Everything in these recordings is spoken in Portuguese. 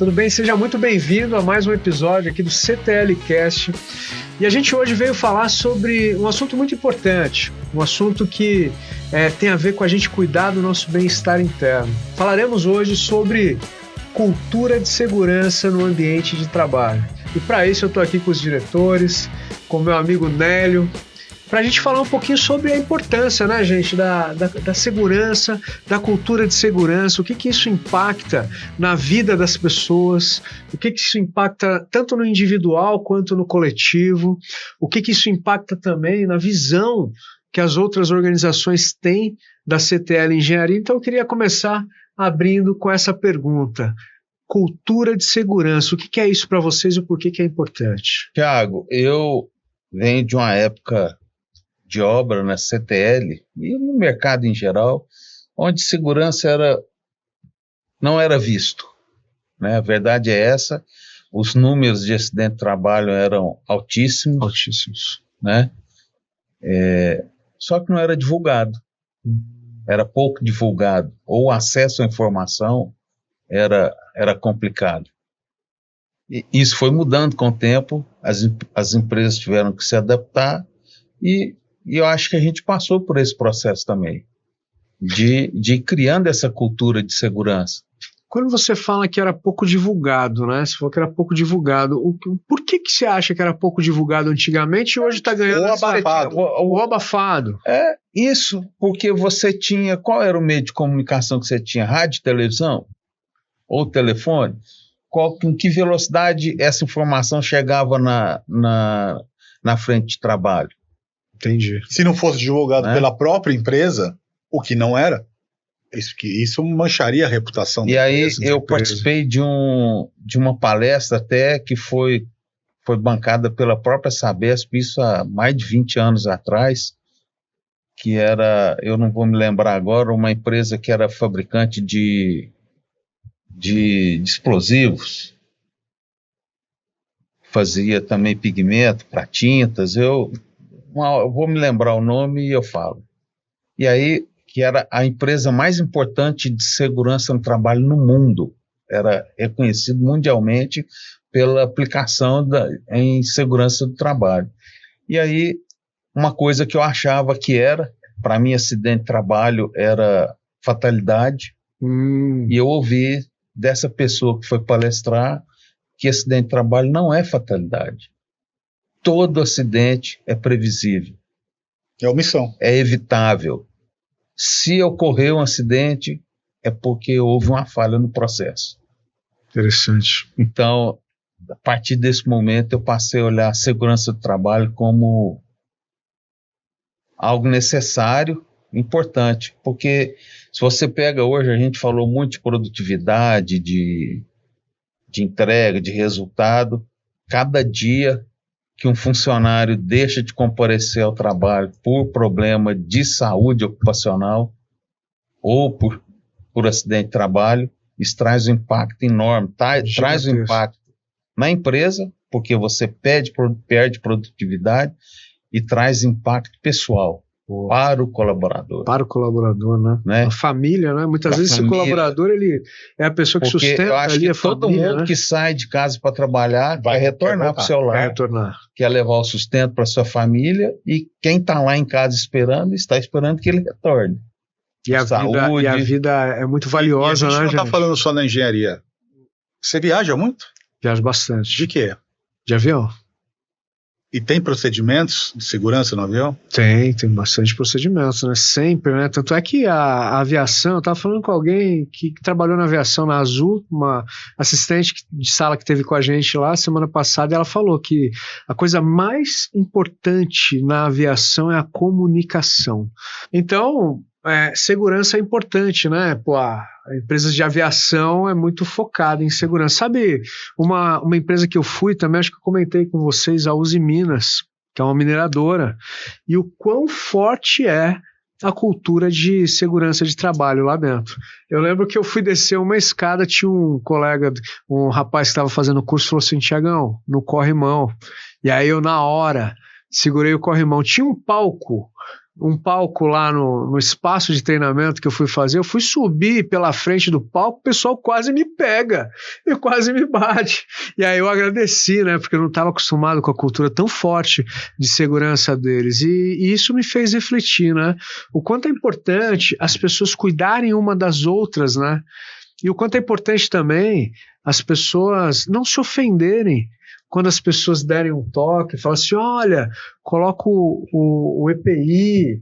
Tudo bem? Seja muito bem-vindo a mais um episódio aqui do CTL Cast. E a gente hoje veio falar sobre um assunto muito importante, um assunto que tem a ver com a gente cuidar do nosso bem-estar interno. Falaremos hoje sobre cultura de segurança no ambiente de trabalho. E para isso eu estou aqui com os diretores, com o meu amigo Nélio, para a gente falar um pouquinho sobre a importância, né, gente, da segurança, da cultura de segurança, o que isso impacta na vida das pessoas, o que isso impacta tanto no individual quanto no coletivo, o que isso impacta também na visão que as outras organizações têm da CTL Engenharia. Então eu queria começar abrindo com essa pergunta: cultura de segurança, o que é isso para vocês e o porquê que é importante? Tiago, eu venho de uma época de obra na CTL e no mercado em geral, onde segurança não era visto, né? A verdade é essa, os números de acidente de trabalho eram altíssimos, né? Só que não era divulgado, era pouco divulgado, ou o acesso à informação era complicado. E isso foi mudando com o tempo, as empresas tiveram que se adaptar e eu acho que a gente passou por esse processo também, de ir criando essa cultura de segurança. Quando você fala que era pouco divulgado, né? Você falou que era pouco divulgado. Por que você acha que era pouco divulgado antigamente e hoje está ganhando o abafado? É isso, porque você tinha... Qual era o meio de comunicação que você tinha? Rádio, televisão? Ou telefone? Com que velocidade essa informação chegava na frente de trabalho? Entendi. Se não fosse divulgado pela própria empresa, o que não era, isso mancharia a reputação da empresa. E aí eu participei de uma palestra até que foi bancada pela própria Sabesp, isso há mais de 20 anos atrás, que era, eu não vou me lembrar agora, uma empresa que era fabricante de explosivos, fazia também pigmento para tintas, eu vou me lembrar o nome e eu falo. E aí, que era a empresa mais importante de segurança no trabalho no mundo, era reconhecido mundialmente pela aplicação em segurança do trabalho. E aí, uma coisa que eu achava que para mim, acidente de trabalho era fatalidade, e eu ouvi dessa pessoa que foi palestrar que acidente de trabalho não é fatalidade. Todo acidente é previsível. É omissão. É evitável. Se ocorrer um acidente, é porque houve uma falha no processo. Interessante. Então, a partir desse momento, eu passei a olhar a segurança do trabalho como algo necessário, importante. Porque se você pega hoje, a gente falou muito de produtividade, de entrega, de resultado. Cada dia que um funcionário deixa de comparecer ao trabalho por problema de saúde ocupacional ou por acidente de trabalho, isso traz um impacto enorme, traz um impacto na empresa, porque você perde produtividade, e traz impacto pessoal para o colaborador. Para o colaborador, né? A família, né? Muitas vezes esse colaborador, ele é a pessoa que sustenta eu acho ali que a todo família, mundo, né? que sai de casa para trabalhar vai retornar para o seu lar, quer levar o sustento para sua família, e quem está lá em casa está esperando que ele retorne. E a vida é muito valiosa, né, gente? A gente não está falando só na engenharia. Você viaja muito? Viajo bastante. De quê? De avião. E tem procedimentos de segurança no avião? Tem bastante procedimentos, né? Sempre, né? Tanto é que a aviação, eu estava falando com alguém que trabalhou na aviação na Azul, uma assistente de sala que teve com a gente lá semana passada, e ela falou que a coisa mais importante na aviação é a comunicação. Então, segurança é importante, né? Pô, a empresa de aviação é muito focada em segurança. Sabe, uma empresa que eu fui também, acho que eu comentei com vocês, a Uzi Minas, que é uma mineradora, e o quão forte é a cultura de segurança de trabalho lá dentro. Eu lembro que eu fui descer uma escada, tinha um colega, um rapaz que estava fazendo curso, falou assim: Tiagão, no corrimão. E aí eu, na hora, segurei o corrimão. Tinha um palco um palco lá no espaço de treinamento que eu fui fazer, eu fui subir pela frente do palco, o pessoal quase me pega, e quase me bate. E aí eu agradeci, né, porque eu não estava acostumado com a cultura tão forte de segurança deles. E isso me fez refletir, né, o quanto é importante as pessoas cuidarem uma das outras, né, e o quanto é importante também as pessoas não se ofenderem quando as pessoas derem um toque, falam assim, olha, coloca o EPI,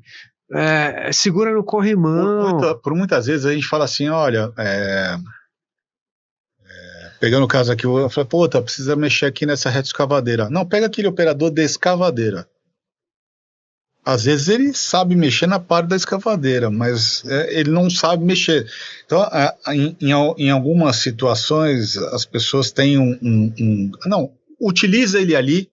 segura no corrimão. Por muitas vezes a gente fala assim, olha, pegando o caso aqui, eu falo, puta, precisa mexer aqui nessa reta escavadeira. Não, pega aquele operador de escavadeira. Às vezes ele sabe mexer na parte da escavadeira, mas ele não sabe mexer. Então, em algumas situações, as pessoas têm não, utiliza ele ali,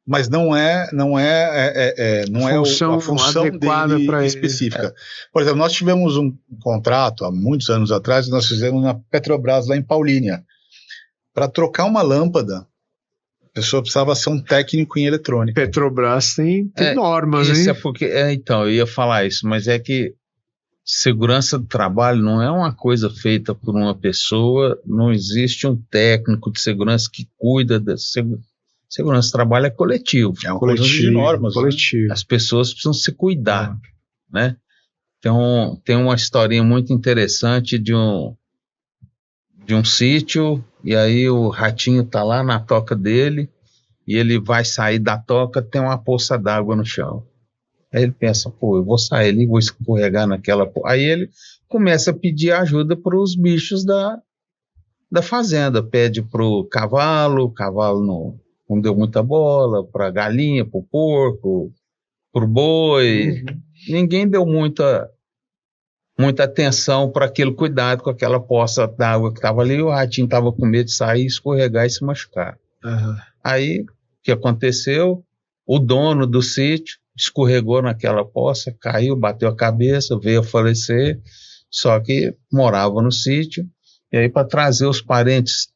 mas não é a função dele específica. Por exemplo, nós tivemos um contrato há muitos anos atrás, nós fizemos na Petrobras, lá em Paulínia, para trocar uma lâmpada. A pessoa precisava ser um técnico em eletrônica. Petrobras tem normas, hein? Isso é porque, então, eu ia falar isso, mas é que segurança do trabalho não é uma coisa feita por uma pessoa, não existe um técnico de segurança que cuida da segurança do trabalho, é coletivo. É um coletivo de normas. Coletivo. Né? As pessoas precisam se cuidar, né? Então, tem uma historinha muito interessante de um sítio, e aí o ratinho tá lá na toca dele, e ele vai sair da toca, tem uma poça d'água no chão. Aí ele pensa, pô, eu vou sair ali, vou escorregar naquela... Aí ele começa a pedir ajuda para os bichos da fazenda, pede pro cavalo, o cavalo não deu muita bola, para a galinha, pro porco, pro boi, ninguém deu muita atenção para aquele cuidado com aquela poça d'água que estava ali, o ratinho estava com medo de sair, escorregar e se machucar. Aí, o que aconteceu? O dono do sítio escorregou naquela poça, caiu, bateu a cabeça, veio a falecer, só que morava no sítio, e aí para trazer os parentes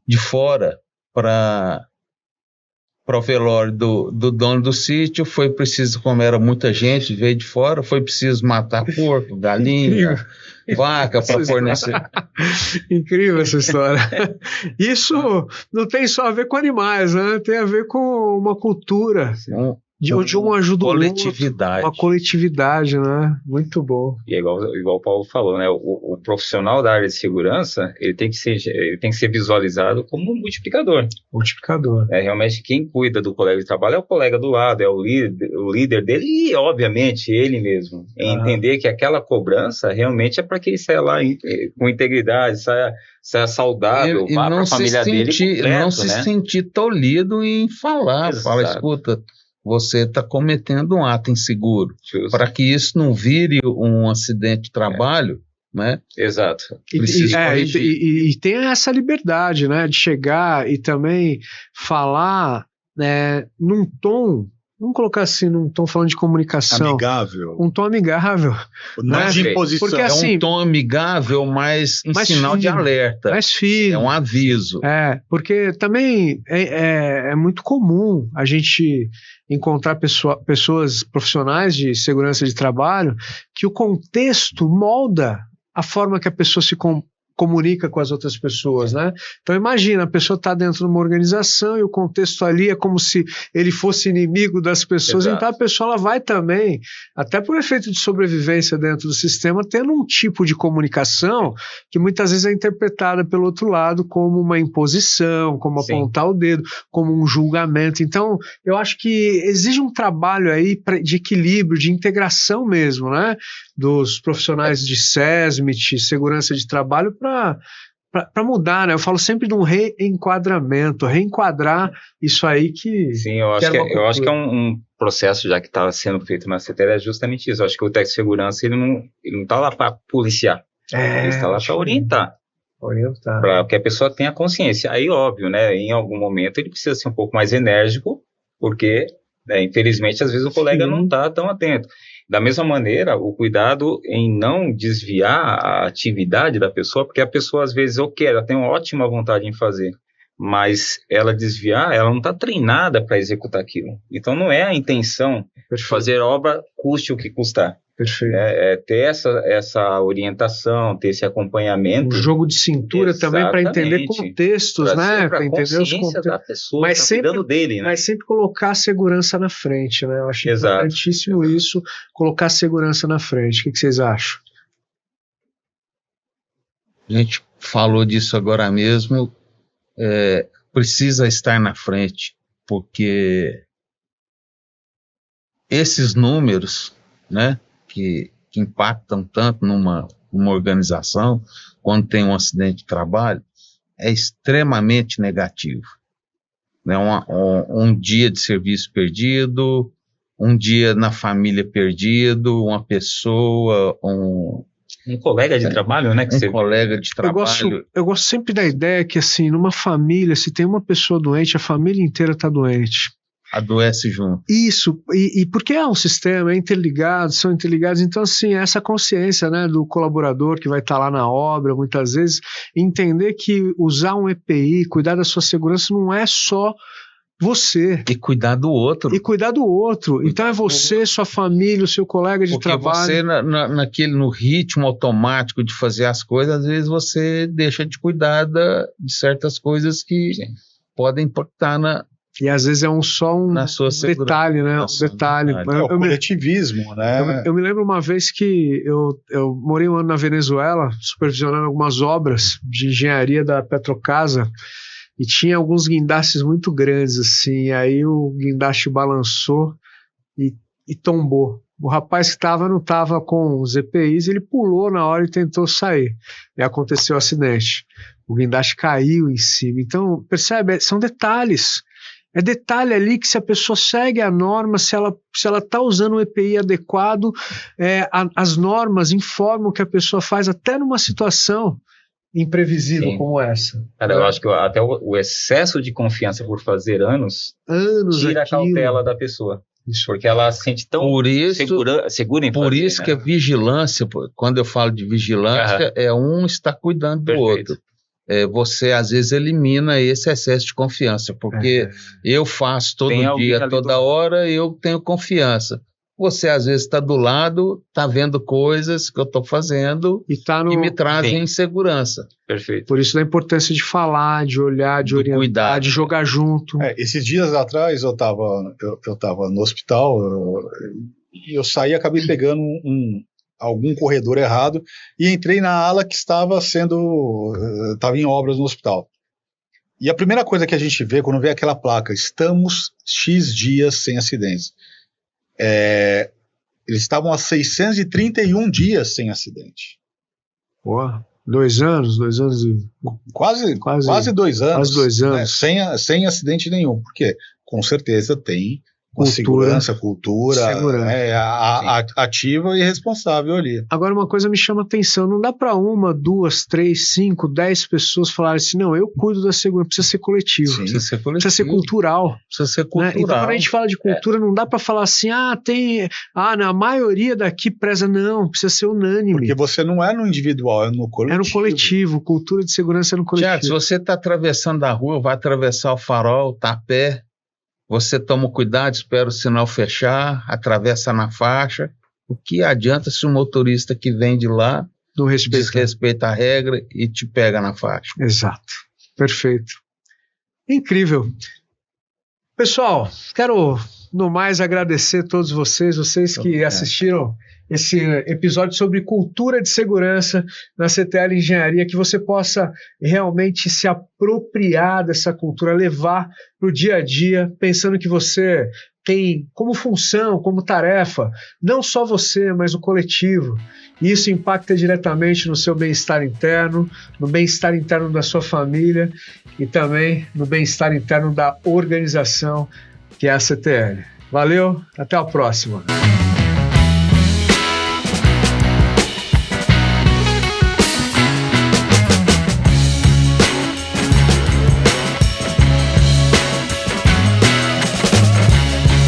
de fora para o velório do dono do sítio, foi preciso, como era muita gente, veio de fora, foi preciso matar porco, galinha, vaca para fornecer. Incrível essa história. Isso não tem só a ver com animais, né? Tem a ver com uma cultura. De um ajuda o outro, uma coletividade, né? Muito bom. E é igual o Paulo falou, né? O profissional da área de segurança, ele tem que ser visualizado como um multiplicador. Realmente quem cuida do colega de trabalho é o colega do lado, é o líder dele e, obviamente, ele mesmo. Entender que aquela cobrança realmente é para que ele saia lá com integridade, saia saudável, vá para a família dele completo, não se sentir tolhido em falar. Exato. Fala, escuta, você está cometendo um ato inseguro. Para que isso não vire um acidente de trabalho, né? Exato. E tem essa liberdade, né, de chegar e também falar num tom, vamos colocar assim, num tom falando de comunicação. Amigável. Um tom amigável. Não de imposição. Porque, assim, é um tom amigável, mas em sinal de alerta. Mais fino. É um aviso. Porque também é muito comum a gente encontrar pessoas profissionais de segurança de trabalho que o contexto molda a forma que a pessoa se comunica com as outras pessoas, né? Então imagina, a pessoa está dentro de uma organização e o contexto ali é como se ele fosse inimigo das pessoas. Exato. Então a pessoa ela vai também, até por efeito de sobrevivência dentro do sistema, tendo um tipo de comunicação que muitas vezes é interpretada pelo outro lado como uma imposição, como apontar o dedo, como um julgamento. Então eu acho que exige um trabalho aí de equilíbrio, de integração mesmo, né? Dos profissionais de SESMIT, segurança de trabalho, para mudar, né? Eu falo sempre de um reenquadrar isso aí que... Sim, eu acho que é um processo já que está sendo feito na CETEL, é justamente isso. Eu acho que o técnico de segurança ele não está lá para policiar, ele está lá para orientar. Para que a pessoa tenha consciência. Aí, óbvio, né? Em algum momento ele precisa ser um pouco mais enérgico, porque, infelizmente, às vezes o colega não está tão atento. Da mesma maneira, o cuidado em não desviar a atividade da pessoa, porque a pessoa, às vezes, ela tem uma ótima vontade em fazer, mas ela desviar, ela não está treinada para executar aquilo. Então, não é a intenção fazer obra custe o que custar. Perfeito. Ter essa orientação, ter esse acompanhamento. Um jogo de cintura também para entender contextos, né? Para entender os contextos da pessoa, mas sempre, cuidando dele, né? Mas sempre colocar a segurança na frente, né? Eu acho importantíssimo isso, colocar a segurança na frente. O que vocês acham? A gente falou disso agora mesmo. Precisa estar na frente, porque esses números, né, que impactam tanto numa organização, quando tem um acidente de trabalho, é extremamente negativo. Né? Um dia de serviço perdido, um dia na família perdido, uma pessoa, um colega de trabalho, né? Colega de trabalho. Eu gosto sempre da ideia que, assim, numa família, se tem uma pessoa doente, a família inteira está doente. Adoece junto. Isso, e porque é um sistema, são interligados, então, assim, essa consciência, né, do colaborador que vai estar lá na obra, muitas vezes, entender que usar um EPI, cuidar da sua segurança, não é só você. E cuidar do outro. Então é você, sua família, o seu colega de trabalho. Porque você, no ritmo automático de fazer as coisas, às vezes você deixa de cuidar de certas coisas que podem impactar E às vezes é só um detalhe, né? Um detalhe. O coletivismo, né? Eu me lembro uma vez que eu morei um ano na Venezuela, supervisionando algumas obras de engenharia da Petrocasa, e tinha alguns guindastes muito grandes, assim, aí o guindaste balançou e tombou. O rapaz que não estava com os EPIs, ele pulou na hora e tentou sair. E aconteceu o acidente. O guindaste caiu em cima. Então, percebe? São detalhes. É detalhe ali que se a pessoa segue a norma, se ela está usando um EPI adequado, as normas informam que a pessoa faz até numa situação imprevisível como essa. Cara, eu acho que até o excesso de confiança por fazer anos tira a cautela da pessoa. Isso. Porque ela se sente tão segura em fazer. Por isso que a vigilância, quando eu falo de vigilância, um está cuidando do outro. Você às vezes elimina esse excesso de confiança, porque eu faço todo dia, toda hora, eu tenho confiança. Você às vezes está do lado, está vendo coisas que eu estou fazendo que me trazem insegurança. Perfeito. Por isso a importância de falar, de olhar, de orientar, cuidar, de jogar junto. Esses dias atrás eu estava no hospital e eu saí e acabei pegando algum corredor errado e entrei na ala que estava em obras no hospital. E a primeira coisa que a gente vê quando vê aquela placa, estamos X dias sem acidentes. Eles estavam há 631 dias sem acidente. Porra, 2 anos e... Quase 2 anos. Quase 2 anos. Né, sem acidente nenhum. Porque, com certeza, tem uma segurança, cultura ativa e responsável ali. Agora, uma coisa me chama a atenção, não dá para 1, 2, 3, 5, 10 pessoas falarem assim, não, eu cuido da segurança, precisa ser coletivo. Sim, precisa ser coletivo. Precisa ser cultural. Né? Então, quando a gente fala de cultura, não dá para falar assim, a maioria daqui preza, não, precisa ser unânime. Porque você não é no individual, é no coletivo. É no coletivo, cultura de segurança é no coletivo. Tiago, se você está atravessando a rua, vai atravessar o farol, está a pé, você toma cuidado, espera o sinal fechar, atravessa na faixa. O que adianta se o motorista que vem de lá desrespeita a regra e te pega na faixa? Exato. Perfeito. Incrível. Pessoal, quero no mais agradecer a todos vocês que assistiram esse episódio sobre cultura de segurança na CTL Engenharia, que você possa realmente se apropriar dessa cultura, levar para o dia a dia, pensando que você tem como função, como tarefa, não só você, mas o coletivo. E isso impacta diretamente no seu bem-estar interno, no bem-estar interno da sua família e também no bem-estar interno da organização que é a CTL. Valeu, até a próxima.